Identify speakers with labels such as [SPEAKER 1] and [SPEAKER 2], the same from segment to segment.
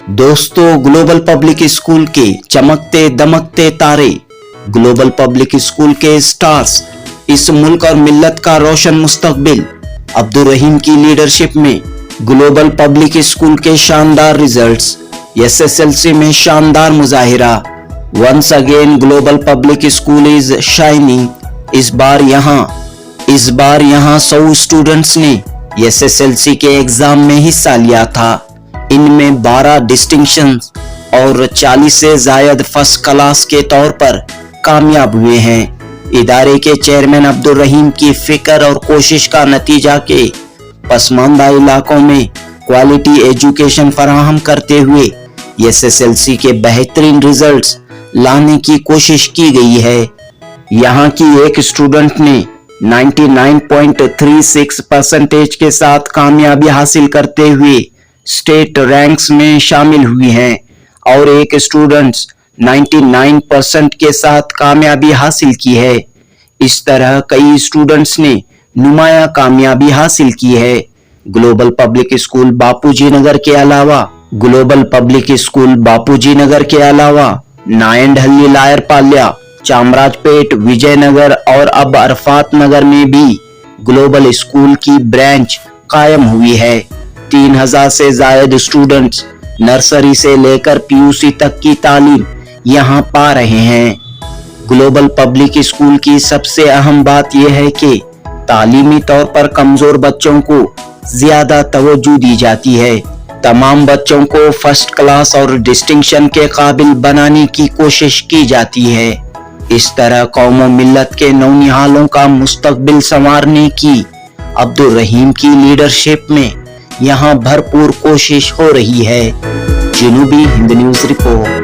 [SPEAKER 1] दोस्तों, global public school के चमकते दमकते तारे, ग्लोबल पब्लिक स्कूल के स्टार्स, इस मुल्क और मिल्लत का रोशन मुस्तकबिल, अब्दुल रहीम की लीडरशिप में ग्लोबल पब्लिक स्कूल के शानदार रिजल्ट्स, एसएसएलसी में शानदार मुजाहिरा। Once again global public school is shining. इस बार यहाँ 100 स्टूडेंट्स ने एसएसएलसी के एग्जाम में हिस्सा लिया था। इनमें 12 डिस्टिंक्शन और 40 से जायद फर्स्ट क्लास के तौर पर कामयाब हुए हैं। इदारे के चेयरमैन अब्दुल रहीम की फिक्र और कोशिश का नतीजा के पसमानदा इलाकों में क्वालिटी एजुकेशन फराहम करते हुए एसएसएलसी के बेहतरीन रिजल्ट्स लाने की कोशिश की गई है। यहाँ की एक स्टूडेंट ने 99.36% के साथ कामयाबी हासिल करते हुए स्टेट रैंक्स में शामिल हुई हैं और एक स्टूडेंट्स 99% के साथ कामयाबी हासिल की है। इस तरह कई स्टूडेंट्स ने नुमाया कामयाबी हासिल की है। ग्लोबल पब्लिक स्कूल बापूजी नगर के अलावा नायंडहल्ली, लायरपाल्या, चामराजपेट, विजयनगर और अब अरफात नगर में भी ग्लोबल स्कूल की ब्रांच कायम हुई है। 3000 से जायद स्टूडेंट्स नर्सरी से लेकर पीयूसी तक की तालीम यहाँ पा रहे हैं। ग्लोबल पब्लिक स्कूल की सबसे अहम बात यह है कि तालीमी तौर पर कमजोर बच्चों को ज्यादा तवज्जो दी जाती है। तमाम बच्चों को फर्स्ट क्लास और डिस्टिंक्शन के काबिल बनाने की कोशिश की जाती है। इस तरह कौम और मिल्लत के नौनिहालों का मुस्तकबिल संवारने की अब्दुल रहीम की लीडरशिप में यहाँ भरपूर कोशिश हो रही है। Janubi Hind news report.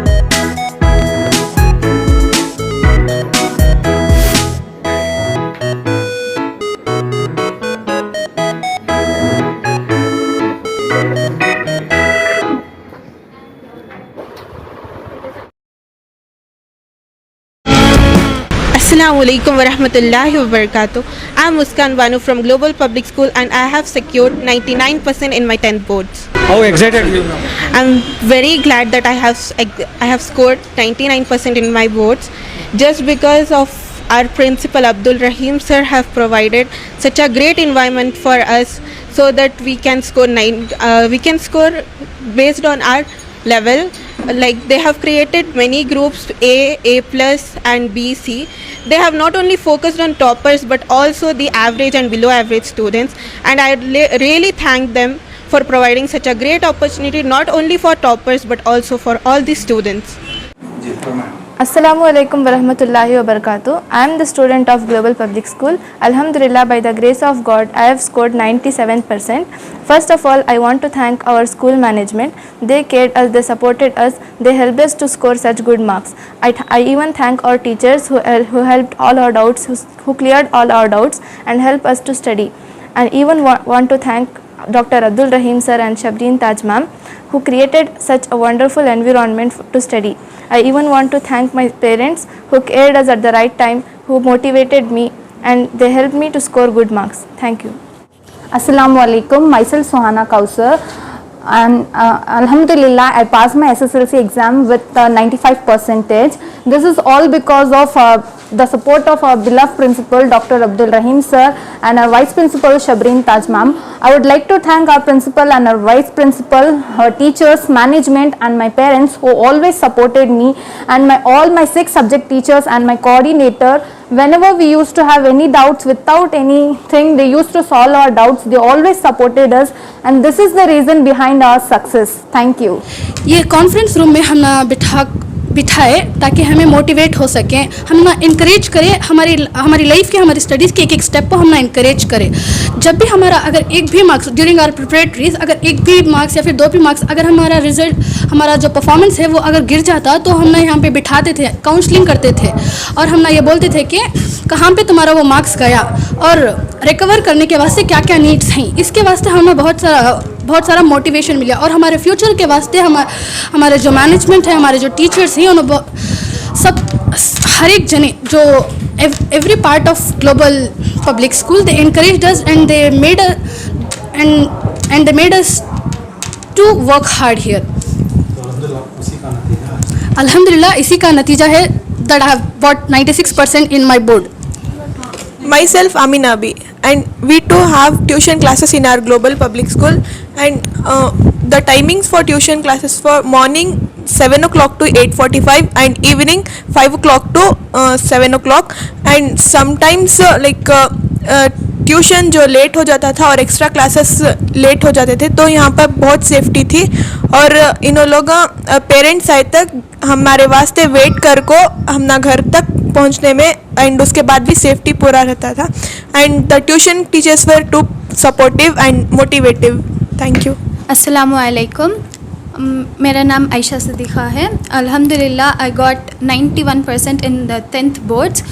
[SPEAKER 2] Assalamualaikum warahmatullahi wabarakatuh. I am Muskan Banu from Global Public School and I have secured 99% in my 10 boards.
[SPEAKER 3] How excited are you now?
[SPEAKER 2] I am very glad that I have scored 99% in my boards just because of our principal Abdul Rahim sir have provided such a great environment for us so that we can score based on our level. Like they have created many groups A plus and B, C. They have not only focused on toppers but also the average and below average students, and I really thank them for providing such a great opportunity not only for toppers but also for all the students.
[SPEAKER 4] Assalamu alaikum warahmatullahi wabarakatuh. I am the student of Global Public School. Alhamdulillah, by the grace of God, I have scored 97%. First of all, I want to thank our school management. They cared us, they supported us, they helped us to score such good marks. I even thank our teachers who helped all our doubts, who cleared all our doubts and helped us to study. And even want to thank Dr. Abdul Rahim sir and Shabreen Taj ma'am, who created such a wonderful environment to study. I even want to thank my parents who cared us at the right time, who motivated me, and they helped me to score good marks. Thank you.
[SPEAKER 5] Assalamu alaikum. Myself Suhana Kausar, and Alhamdulillah I passed my SSLC exam with 95%. This is all because of the support of our beloved principal Dr. Abdul Rahim sir and our vice principal Shabreen Taj ma'am. I would like to thank our principal and our vice principal, her teachers, management and my parents who always supported me, and all my 6 subject teachers and my coordinator. Whenever we used to have any doubts, without anything, they used to solve our doubts. They always supported us, and this is the reason behind our success. Thank you.
[SPEAKER 6] ये conference room में हम ना बिठाए ताकि हमें motivate हो सकें, हम ना इंकरेज करें हमारी लाइफ के, हमारी स्टडीज़ के एक स्टेप को हम ना इंकरेज करें। जब भी हमारा अगर एक भी मार्क्स ड्यूरिंग आवर प्रिपरेटरीज, अगर एक भी मार्क्स या फिर 2 भी मार्क्स, अगर हमारा रिजल्ट, हमारा जो परफॉर्मेंस है वो अगर गिर जाता तो हम ना यहाँ पे बिठाते थे, काउंसलिंग करते थे और हम ना ये बोलते थे कि कहाँ पे तुम्हारा वो मार्क्स गया और रिकवर करने के वास्ते क्या क्या नीड्स हैं। इसके वास्ते हमें बहुत सारा मोटिवेशन मिला और हमारे फ्यूचर के वास्ते हमारे जो मैनेजमेंट है, हमारे जो टीचर्स हैं, उन्होंने सब हर एक जने जो every part of Global Public School, they encouraged us and they made us to work hard here.
[SPEAKER 3] Abdullah उसी का नतीजा है।
[SPEAKER 6] अल्हम्दुलिल्लाह इसी का नतीजा है that I have got 96% in my board.
[SPEAKER 7] Myself Amina Abi, and we too have tuition classes in our global public school, and the timings for tuition classes for morning 7 o'clock to 8:45 and evening 5 o'clock to 7 o'clock, and sometimes tuition जो late हो जाता था और extra classes late हो जाते थे, तो यहाँ पर बहुत सेफ्टी थी और इन लोग पेरेंट्स आए तक हमारे वास्ते वेट कर को हमना घर तक पहुँचने में, एंड उसके बाद भी सेफ्टी पूरा रहता था, and the tuition teachers were too supportive and motivative. Thank you.
[SPEAKER 8] अस्सलामुअलैकुम, मेरा नाम आयशा सदीक़ा है। अल्हम्दुलिल्लाह I got 91% in the 10th boards.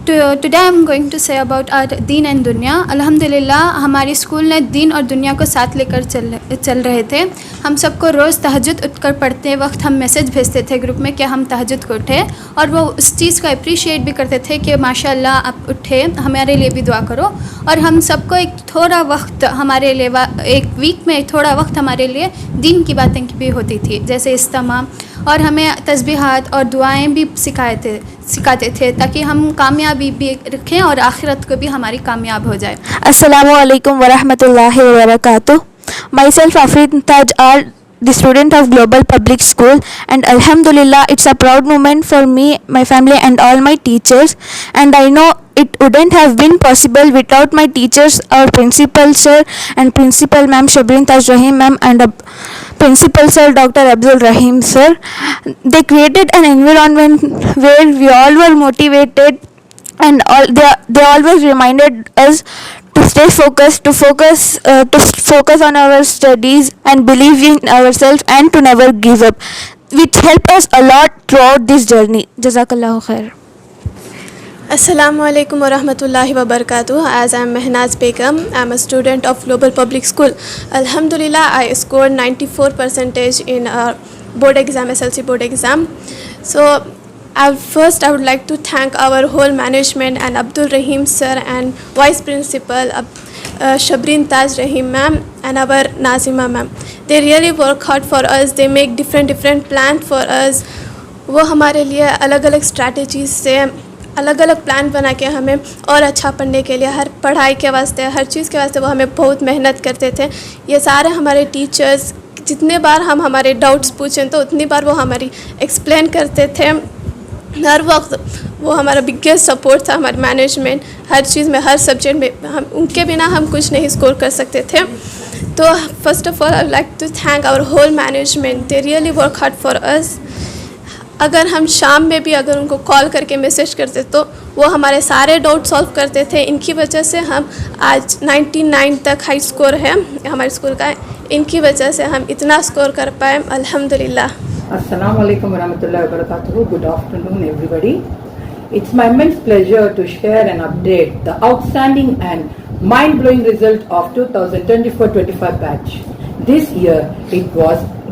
[SPEAKER 8] Today I am going to say about our दीन एंड दुनिया। अल्हम्दुलिल्लाह हमारे स्कूल ने दीन और दुनिया को साथ लेकर चल रहे थे। हम सबको रोज़ तहज्जुद उठकर पढ़ते वक्त हम मैसेज भेजते थे ग्रुप में कि हम तहज्जुद को उठे, और वो उस चीज़ को अप्रिशिएट भी करते थे कि माशाल्लाह आप उठे, हमारे लिए भी दुआ करो। और हम सबको एक थोड़ा वक्त हमारे लिए, एक वीक में थोड़ा वक्त हमारे लिए दीन की बातें भी होती थी, जैसे इस्तिमा, और हमें तस्बीहात और दुआएं भी सिखाते थे ताकि हम कामयाबी भी रखें और आखिरत को भी हमारी कामयाब हो जाए।
[SPEAKER 4] Assalamu alaikum wa rahmatullahi wa barakatuh. Myself Afrin Taj are the student of Global Public School, and Alhamdulillah it's a proud moment for me, my family and all my teachers, and I know it wouldn't have been possible without my teachers, our principal sir and principal ma'am Shabrin Taj Rahim ma'am and principal sir Dr. Abdul Rahim sir. They created an environment where we all were motivated, and they always reminded us to stay focused, to focus on our studies and believe in ourselves and to never give up, which helped us a lot throughout this journey. Jazakallahu khair.
[SPEAKER 9] Assalamu alaikum wa rahmatullahi wa barakatuh. As I am Mehnaz Begum, I am a student of Global Public School. Alhamdulillah, I scored 94% in board exam, SLC board exam. So first I would like to thank our whole management and Abdul Rahim sir and vice principal Shabrin Taj Rahim ma'am and our Nazima ma'am. They really work hard for us. They make different plans for us. वो हमारे लिए अलग अलग strategies से अलग अलग plan बना के हमें और अच्छा पढ़ने के लिए, हर पढ़ाई के वास्ते, हर चीज़ के वास्ते वो हमें बहुत मेहनत करते थे। ये सारे हमारे टीचर्स, जितने बार हम हमारे डाउट्स पूछें तो उतनी बार वो हमारी एक्सप्लेन करते थे। हर वक्त वो हमारा बिगेस्ट सपोर्ट था, हमारे मैनेजमेंट हर चीज़ में, हर सब्जेक्ट में। हम उनके बिना हम कुछ नहीं स्कोर कर सकते थे। तो first of all I would like to thank our whole management. They really work hard for us. अगर हम शाम में भी अगर उनको कॉल करके मैसेज करते तो वो हमारे सारे डाउट सॉल्व करते थे। इनकी वजह से हम आज 99 तक हाई स्कोर है हमारे स्कूल का। इनकी वजह से हम इतना स्कोर कर पाए, अल्हम्दुलिल्लाह।
[SPEAKER 10] Assalamu alaikum wa rahmatullahi wa barakatuh. Good afternoon everybody. It's my immense pleasure to share and update the outstanding and mind-blowing result of 2024-25 batch. This year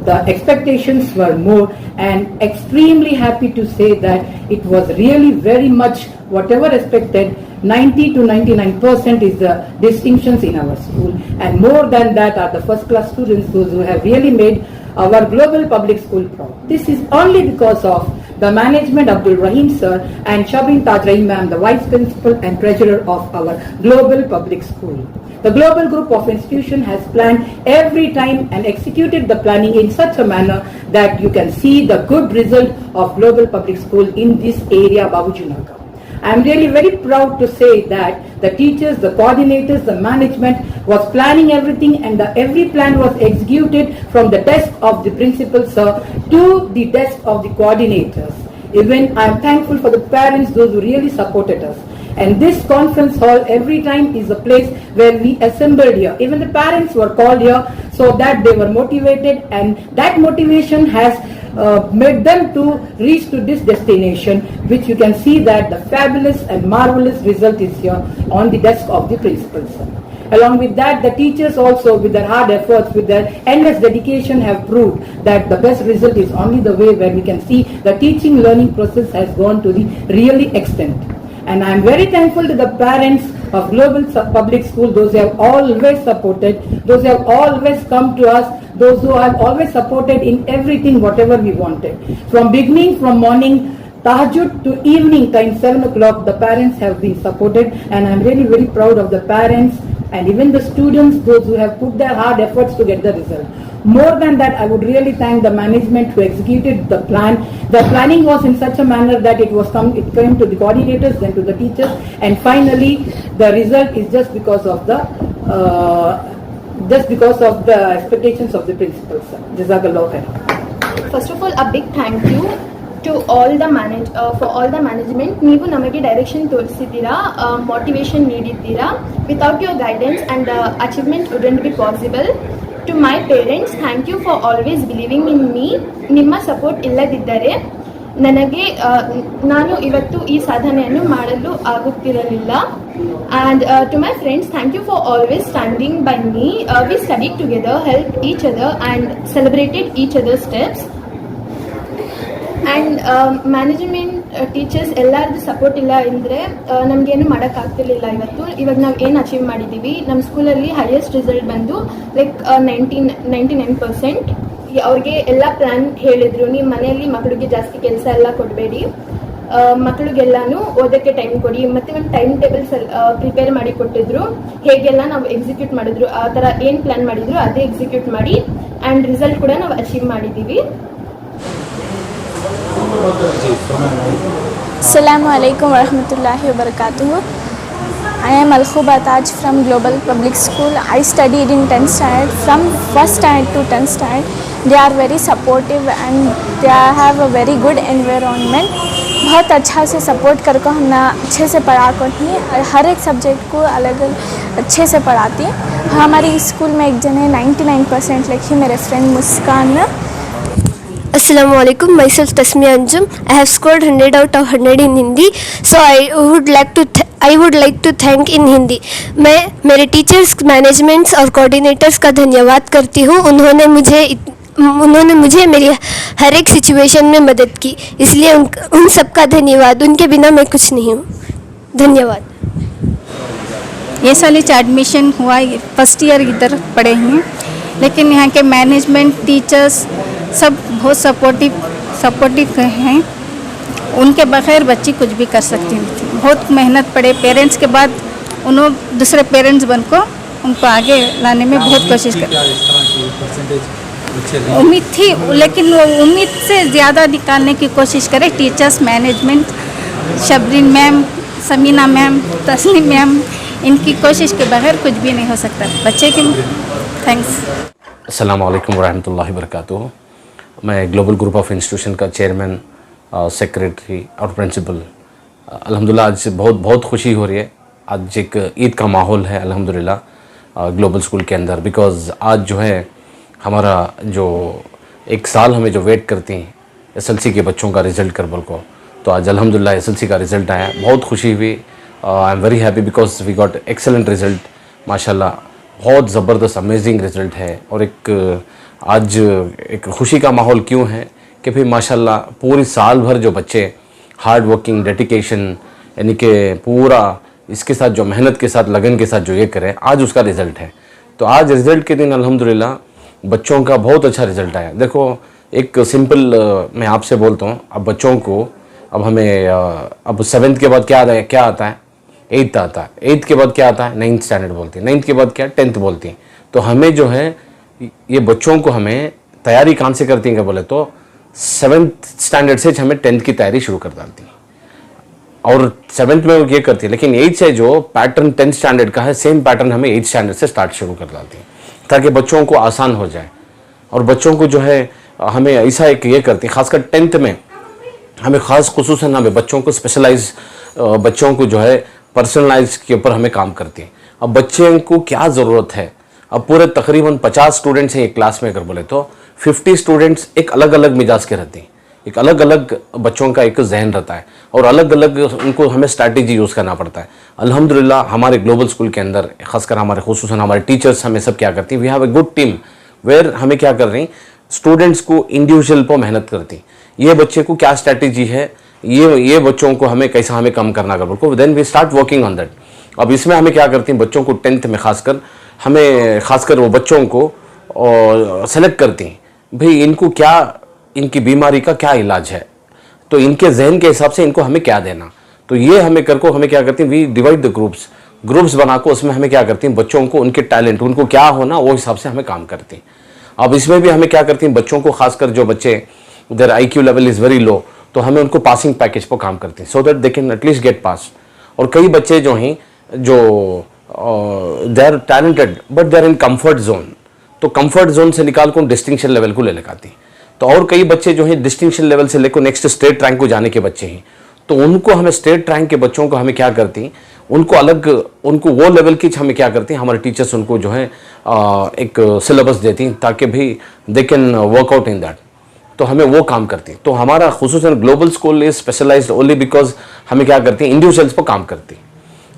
[SPEAKER 10] the expectations were more, and extremely happy to say that it was really very much whatever expected. 90 to 99% is the distinctions in our school, and more than that are the first class students, those who have really made our global public school proud. This is only because of the management, Abdul Rahim sir and Shabrin Taj Rahim ma'am, the vice principal and treasurer of our global public school. The global group of institution has planned every time and executed the planning in such a manner that you can see the good result of global public school in this area, Babujunagar. I am really very proud to say that the teachers, the coordinators, the management was planning everything, and every plan was executed from the desk of the principal sir to the desk of the coordinators. Even I am thankful for the parents, those who really supported us. And this conference hall every time is a place where we assembled here. Even the parents were called here so that they were motivated, and that motivation has made them to reach to this destination, which you can see that the fabulous and marvelous result is here on the desk of the principal sir. Along with that, the teachers also, with their hard efforts, with their endless dedication, have proved that the best result is only the way where we can see the teaching learning process has gone to the really extent. And I am very thankful to the parents of Global Public School, those who have always supported, those who have always come to us, those who have always supported in everything, whatever we wanted. From beginning, from morning, Tahajjud to evening time, 7 o'clock, the parents have been supported, and I'm really very proud of the parents and even the students, those who have put their hard efforts to get the result. More than that, I would really thank the management who executed the plan. The planning was in such a manner that it came to the coordinators, then to the teachers, and finally the result is just because of the expectations of the principals. Jazakallah khair.
[SPEAKER 11] First of all, a big thank you to all the management. ನೀವು ನಮಗೆ direction ತೋರಿಸಿದ್ದೀರಾ, motivation ನೀಡಿದ್ದೀರಾ. Without your guidance and achievement wouldn't be possible. To my parents, thank you for always believing in me. ನಿಮ್ಮ support ಇಲ್ಲದಿದ್ದರೆ ನನಗೆ ನಾನು ಇವತ್ತು ಈ ಸಾಧನೆಯನ್ನು ಮಾಡಲು ಆಗುತ್ತಿರಲಿಲ್ಲ. And to my friends, thank you for always standing by me. We studied together, help each other and celebrated each other steps. And management, teachers ಎಲ್ಲರದ್ದು ಸಪೋರ್ಟ್ ಇಲ್ಲ ಅಂದರೆ ನಮಗೇನು ಮಾಡೋಕ್ಕಾಗ್ತಿರ್ಲಿಲ್ಲ. ಇವಾಗ ನಾವು ಏನು ಅಚೀವ್ ಮಾಡಿದ್ದೀವಿ, ನಮ್ಮ ಸ್ಕೂಲಲ್ಲಿ ಹೈಯೆಸ್ಟ್ ರಿಸಲ್ಟ್ ಬಂದು ಲೈಕ್ 99%. ಅವ್ರಿಗೆ ಎಲ್ಲ ಪ್ಲ್ಯಾನ್ ಹೇಳಿದರು, ನಿಮ್ಮ ಮನೆಯಲ್ಲಿ ಮಕ್ಕಳಿಗೆ ಜಾಸ್ತಿ ಕೆಲಸ ಎಲ್ಲ ಕೊಡಬೇಡಿ, ಮಕ್ಕಳಿಗೆಲ್ಲನೂ ಓದೋಕ್ಕೆ ಟೈಮ್ ಕೊಡಿ, ಮತ್ತು ಒಂದು ಟೈಮ್ ಟೇಬಲ್ಸ್ ಪ್ರಿಪೇರ್ ಮಾಡಿ ಕೊಟ್ಟಿದ್ರು. ಹೇಗೆಲ್ಲ ನಾವು ಎಕ್ಸಿಕ್ಯೂಟ್ ಮಾಡಿದ್ರು, ಆ ಥರ ಏನು ಪ್ಲ್ಯಾನ್ ಮಾಡಿದ್ರು ಅದೇ ಎಕ್ಸಿಕ್ಯೂಟ್ ಮಾಡಿ ಆ್ಯಂಡ್ ರಿಸಲ್ಟ್ ಕೂಡ ನಾವು ಅಚೀವ್ ಮಾಡಿದ್ದೀವಿ.
[SPEAKER 4] Assalamu alaikum warahmatullahi wabarakatuh. I am Alkhuba Taj from Global Public School. I studied in 10th standard. From 1st standard to 10th standard, they are very supportive and they have a very good environment. बहुत अच्छा से support करके हमने अच्छे से पढ़ा करती हैं. हर एक सब्जेक्ट को अलग अलग अच्छे से पढ़ाती हैं. हमारी स्कूल में एक जने 99% लिखी, मेरे friend Muskan.
[SPEAKER 12] Assalamu alaikum. Myself Tasmia Anjum. I have scored 100 out of 100 in Hindi. So I would like to thank in Hindi. मैं मेरे टीचर्स, मैनेजमेंट्स और कोऑर्डिनेटर्स का धन्यवाद करती हूँ. उन्होंने मुझे मेरी हर एक सिचुएशन में मदद की, इसलिए उन सबका धन्यवाद. उनके बिना मैं कुछ नहीं हूँ. धन्यवाद.
[SPEAKER 5] ये साल एडमिशन हुआ, फर्स्ट ईयर इधर पढ़े हैं, लेकिन यहाँ के मैनेजमेंट, टीचर्स सब बहुत सपोर्टिव हैं. उनके बगैर बच्ची कुछ भी कर सकती नहीं थी. बहुत मेहनत पड़े. पेरेंट्स के बाद उन्होंने दूसरे पेरेंट्स उनको आगे लाने में बहुत कोशिश की. उम्मीद थी, लेकिन वो उम्मीद से ज़्यादा निकालने की कोशिश करें. Teachers, management, Shabreen ma'am, Sameena ma'am, Tasleem ma'am, इनकी कोशिश के बगैर कुछ भी नहीं हो सकता बच्चे के. थैंक्स.
[SPEAKER 13] अस्सलाम वालेकुम रहमतुल्लाहि वबरकातुहू. मैं ग्लोबल ग्रुप ऑफ इंस्टीट्यूशन का चेयरमैन, सेक्रेटरी और प्रिंसिपल. अल्हम्दुलिल्लाह आज बहुत खुशी हो रही है. आज एक ईद का माहौल है अल्हम्दुलिल्लाह ग्लोबल स्कूल के अंदर, बिकॉज़ आज जो है हमारा जो एक साल हमें जो वेट करती हैं एसएलसी के बच्चों का रिज़ल्ट करबल को, तो आज अल्हम्दुलिल्लाह एसएलसी का रिज़ल्ट आया. बहुत खुशी हुई. I am very happy because we got excellent result. माशाल्लाह बहुत ज़बरदस्त अमेजिंग रिज़ल्ट है. और आज एक खुशी का माहौल क्यों है कि भाई माशाल्लाह पूरी साल भर जो बच्चे हार्ड वर्किंग, डेडिकेशन, यानी कि पूरा इसके साथ जो मेहनत के साथ, लगन के साथ जो ये करें, आज उसका रिज़ल्ट है. तो आज रिज़ल्ट के दिन अल्हम्दुलिल्लाह बच्चों का बहुत अच्छा रिज़ल्ट आया. देखो एक सिंपल मैं आपसे बोलता हूँ. अब बच्चों को अब हमें अब 7th के बाद क्या आता है 8th आता है. 8th के बाद क्या आता है 9th स्टैंडर्ड बोलते हैं. 9th के बाद क्या 10th बोलती हैं. तो हमें जो है ये बच्चों को हमें तैयारी कहाँ से करती हैं बोले तो 7th स्टैंडर्ड से हमें 10th की तैयारी शुरू कर देती हैं. और 7th में वो ये करती है, लेकिन 8th से जो पैटर्न 10th स्टैंडर्ड का है सेम पैटर्न हमें 8th स्टैंडर्ड से स्टार्ट शुरू कर देती हैं, ताकि बच्चों को आसान हो जाए. और बच्चों को जो है हमें ऐसा एक ये करती है, ख़ासकर 10th में हमें ख़ास खुसूसन हमें बच्चों को स्पेशलाइज, बच्चों को जो है पर्सनलाइज के ऊपर हमें काम करती है. अब बच्चे को क्या ज़रूरत है, अब पूरे तकरीबन 50 स्टूडेंट्स हैं एक क्लास में अगर बोले तो 50 स्टूडेंट्स एक अलग अलग मिजाज के रहते हैं. एक अलग अलग बच्चों का एक जहन रहता है और अलग अलग उनको हमें स्ट्रैटेजी यूज़ करना पड़ता है. अल्हम्दुलिल्लाह हमारे ग्लोबल स्कूल के अंदर ख़ासकर हमारे खुसूसन हमारे टीचर्स हमें सब क्या करती हैं, we have a good team where हमें क्या कर रही हैं, स्टूडेंट्स को इंडिविजुअल पर मेहनत करती. ये बच्चे को क्या स्ट्रैटेजी है, ये बच्चों को हमें कैसा हमें कम करना कर को, then we start working on that. अब इसमें हमें क्या करती हैं, बच्चों को 10th में खासकर वो बच्चों को और सेलेक्ट करती हैं भाई इनको क्या, इनकी बीमारी का क्या इलाज है, तो इनके जहन के हिसाब से इनको हमें क्या देना। तो ये हमें हमें क्या करती हैं, वी डिवाइड द ग्रुप्स बनाकर उसमें हमें क्या करती हैं, बच्चों को उनके टैलेंट, उनको क्या होना वो हिसाब से हमें काम करती हैं। अब इसमें भी हमें क्या करती हैं, बच्चों को खासकर जो बच्चे their IQ level is very low, तो हमें उनको पासिंग पैकेज पर काम करते हैं so that they can at least get pass. और कई बच्चे जो हैं जो they are talented but they are in comfort zone, तो कम्फर्ट जोन से निकाल कर डिस्टिंक्शन लेवल को ले लगाती हैं। तो और कई बच्चे जो हैं डिस्टिंक्शन लेवल से लेकर नेक्स्ट स्टेट रैंक को जाने के बच्चे हैं, तो उनको हमें स्टेट रैंक के बच्चों को हमें क्या करती हैं, उनको अलग, उनको वो लेवल की हमें क्या करती हैं, हमारे टीचर्स उनको जो है एक सिलेबस देती हैं ताकि भी they can work out in that. तो हमें वो काम करती हैं। तो हमारा खुसूसन global school is specialized only because हमें क्या करती हैं, इंडिविजुअल्स पर काम करती हैं।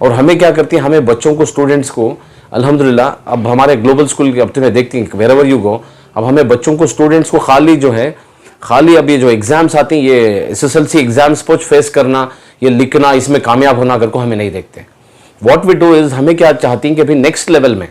[SPEAKER 13] और हमें क्या करती हैं, हमें बच्चों को, स्टूडेंट्स को अल्हम्दुलिल्लाह, अब हमारे ग्लोबल स्कूल की अब तुम्हें देखती हैं वेयर एवर यू गो, अब हमें बच्चों को, स्टूडेंट्स को खाली अब ये जो एग्जाम्स आती हैं, ये SSLC एग्जाम्स को फेस करना, ये लिखना, इसमें कामयाब होना करके हमें नहीं देखते। व्हाट वी डू इज, हमें क्या चाहती हैं कि अभी नेक्स्ट लेवल में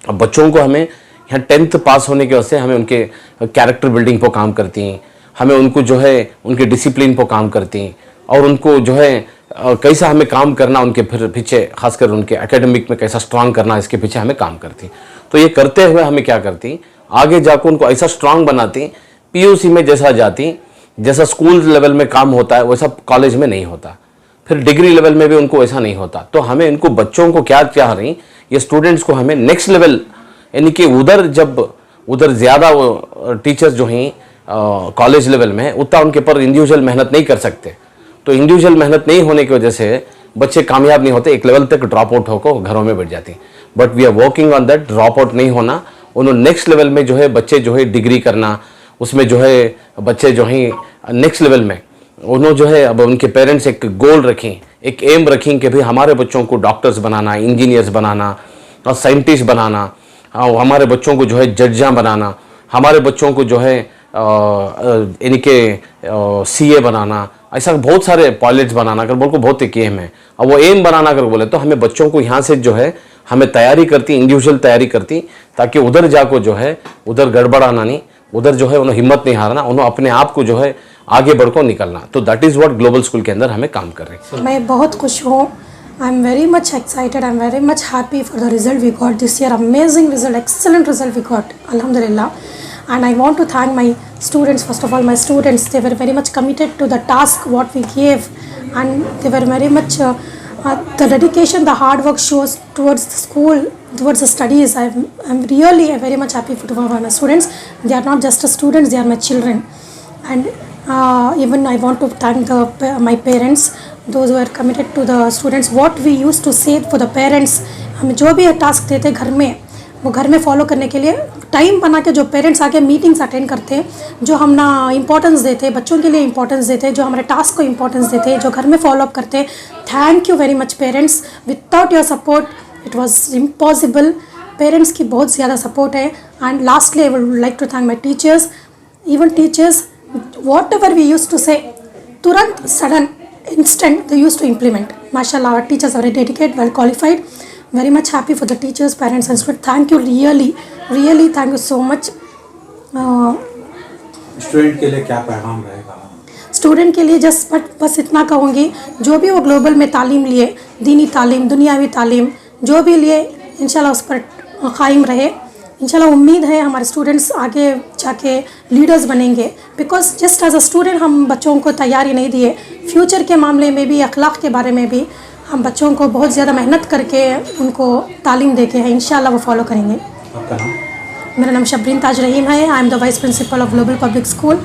[SPEAKER 13] अब बच्चों को हमें यहाँ 10th पास होने के वजह से हमें उनके कैरेक्टर बिल्डिंग पर काम करती हैं, हमें उनको जो है उनके डिसिप्लिन पर काम करती हैं, और उनको जो है कैसा हमें काम करना, उनके फिर पीछे खासकर उनके एकेडमिक में कैसा स्ट्रांग करना, इसके पीछे हमें काम करती। तो ये करते हुए हमें क्या करती, आगे जाकर उनको ऐसा स्ट्रांग बनाती, PUC में जैसा जाती, जैसा स्कूल लेवल में काम होता है वैसा कॉलेज में नहीं होता, फिर डिग्री लेवल में भी उनको ऐसा नहीं होता। तो हमें इनको बच्चों को क्या चाह रही, ये स्टूडेंट्स को हमें नेक्स्ट लेवल, यानी कि उधर ज़्यादा टीचर्स जो हैं कॉलेज लेवल में उतना उनके पर इंडिविजुअल मेहनत नहीं कर सकते, तो इंडिविजुअल मेहनत नहीं होने की वजह से बच्चे कामयाब नहीं होते, एक लेवल तक ड्रॉप आउट होकर घरों में बैठ जाते हैं। But we are working on that, drop out नहीं होना, उन्होंने नेक्स्ट लेवल में जो है बच्चे जो है डिग्री करना, उसमें जो है बच्चे जो हैं नेक्स्ट लेवल में उन्होंने जो है, अब उनके पेरेंट्स एक गोल रखें, एक एम रखें कि भाई हमारे बच्चों को डॉक्टर्स बनाना, इंजीनियर्स बनाना और साइंटिस्ट बनाना, हमारे बच्चों को जो है जजां बनाना, हमारे बच्चों को जो है इनके CA बनाना, ऐसा बहुत सारे पायलट्स बनाना कर बोल को बहुत एक एम है। अब वो एम बनाना कर बोले तो हमें बच्चों को यहाँ से जो है हमें तैयारी करती, इंडिविजुअल तैयारी करती, ताकि उधर जाकर जो है उधर गड़बड़ाना नहीं, उधर जो है उन्हें हिम्मत नहीं हारना, उन्होंने अपने आप को जो है आगे बढ़कर निकलना। तो that is what global school के अंदर हमें काम कर रहे हैं।
[SPEAKER 14] मैं बहुत खुश हूँ, I am very much excited, I am very much happy for the result we got this year, amazing result, excellent result we got, alhamdulillah. And I want to thank my students, first of all my students, they were very much committed to the task what we gave, and they were very much the dedication, the hard work shows towards the school, towards the studies. I'm really very much happy for my students. They are not just students, they are my children. And even I want to thank my parents, those who are committed to the students. What we used to say for the parents, हम जो भी task देते घर में, वो घर में follow करने के लिए टाइम बना के जो पेरेंट्स आके मीटिंग्स अटेंड करते हैं, जो हम ना इंपॉर्टेंस देते हैं बच्चों के लिए, इंपॉर्टेंस देते हैं, जो हमारे टास्क को इंपॉर्टेंस देते हैं, जो घर में फॉलो अप करते हैं, thank you very much parents. Without your support it was impossible. Parents की बहुत ज़्यादा सपोर्ट है। And lastly I would like to thank my teachers, even teachers, whatever we use to say, तुरंत sudden instant they used to implement. Mashallah, our teachers are very dedicated, well qualified. Very much happy for the teachers, parents and students. Thank you, really thank you so much.
[SPEAKER 3] Student के लिए क्या पैगाम रहेगा?
[SPEAKER 14] Student के लिए बस इतना कहूँगी, जो भी वो ग्लोबल में तालीम लिए, दीनी तालीम, दुनियावी तालीम जो भी लिए, इंशाल्लाह उस पर कायम रहे। इंशाल्लाह उम्मीद है हमारे स्टूडेंट्स आगे जाके लीडर्स बनेंगे, because just as a student हम बच्चों को तैयारी नहीं दिए, फ्यूचर के मामले में भी, अखलाक के बारे में भी हम बच्चों को बहुत ज़्यादा मेहनत करके उनको तालीम दे के है, इंशाल्लाह वो फॉलो करेंगे।
[SPEAKER 3] आपका नाम?
[SPEAKER 14] मेरा नाम शबरीन ताज रहीम है। I am the vice principle of global public school.